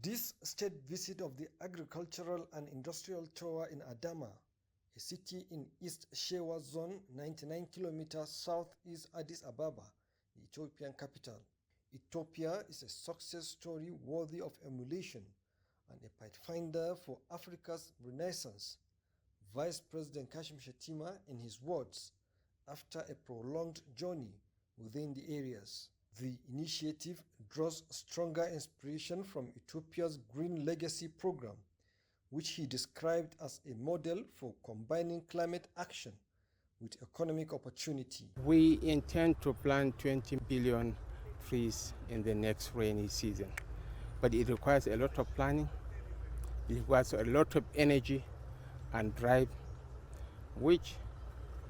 This state visit of the agricultural and industrial tour in Adama, a city in East Shewa Zone, 99 kilometers southeast Addis Ababa, the Ethiopian capital. Ethiopia is a success story worthy of emulation and a pathfinder for Africa's renaissance. Vice President Kashim Shettima, in his words, after a prolonged journey within the areas. The initiative draws stronger inspiration from Ethiopia's Green Legacy program, which he described as a model for combining climate action with economic opportunity. We intend to plant 20 billion trees in the next rainy season, but it requires a lot of planning, it requires a lot of energy and drive, which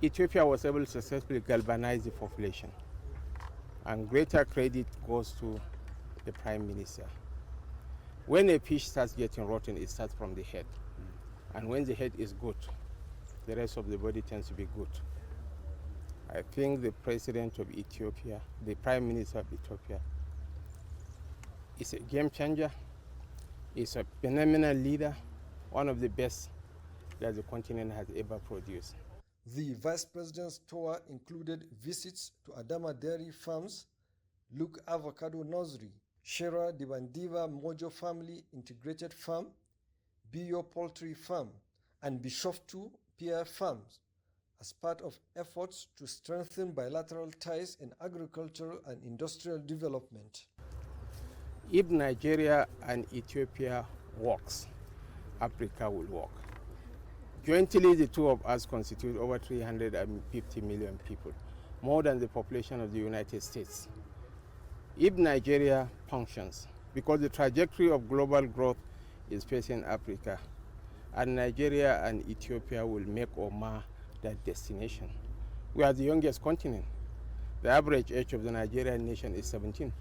Ethiopia was able to successfully galvanize the population. And greater credit goes to the Prime Minister. When a fish starts getting rotten, it starts from the head. And when the head is good, the rest of the body tends to be good. I think the President of Ethiopia, the Prime Minister of Ethiopia, is a game changer, is a phenomenal leader, one of the best that the continent has ever produced. The Vice President's tour included visits to Adama Dairy Farms, Luke Avocado Nursery, Shera Dibandiva Mojo Family Integrated Farm, Biyo Poultry Farm, and Bishoftu Pear Farms, as part of efforts to strengthen bilateral ties in agricultural and industrial development. If Nigeria and Ethiopia works, Africa will work. Jointly, the two of us constitute over 350 million people, more than the population of the United States. If Nigeria functions, because the trajectory of global growth is facing Africa, and Nigeria and Ethiopia will make or mar that destination. We are the youngest continent. The average age of the Nigerian nation is 17.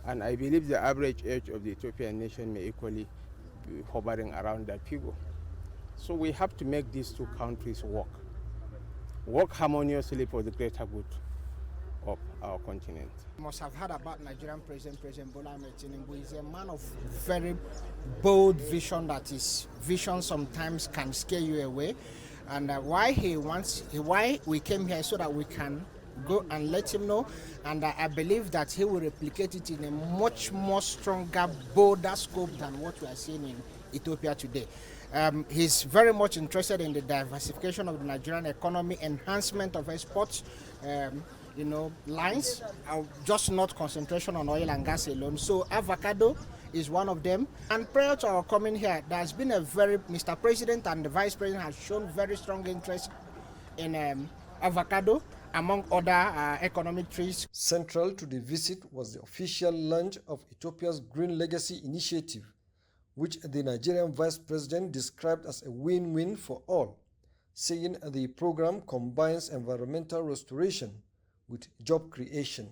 And I believe the average age of the Ethiopian nation may equally be hovering around that figure. So we have to make these two countries work harmoniously for the greater good of our continent. You must have heard about Nigerian President Bola Ahmed Tinubu. He's a man of very bold vision. Vision sometimes can scare you away. And why we came here so that we can go and let him know. And I believe that he will replicate it in a much more stronger, bolder scope than what we are seeing in Ethiopia today. He's very much interested in the diversification of the Nigerian economy, enhancement of exports, lines, just not concentration on oil and gas alone. So avocado is one of them. And prior to our coming here, there's been Mr. President and the Vice President have shown very strong interest in avocado, among other economic trees. Central to the visit was the official launch of Ethiopia's Green Legacy initiative, which the Nigerian Vice President described as a win-win for all, saying the program combines environmental restoration with job creation.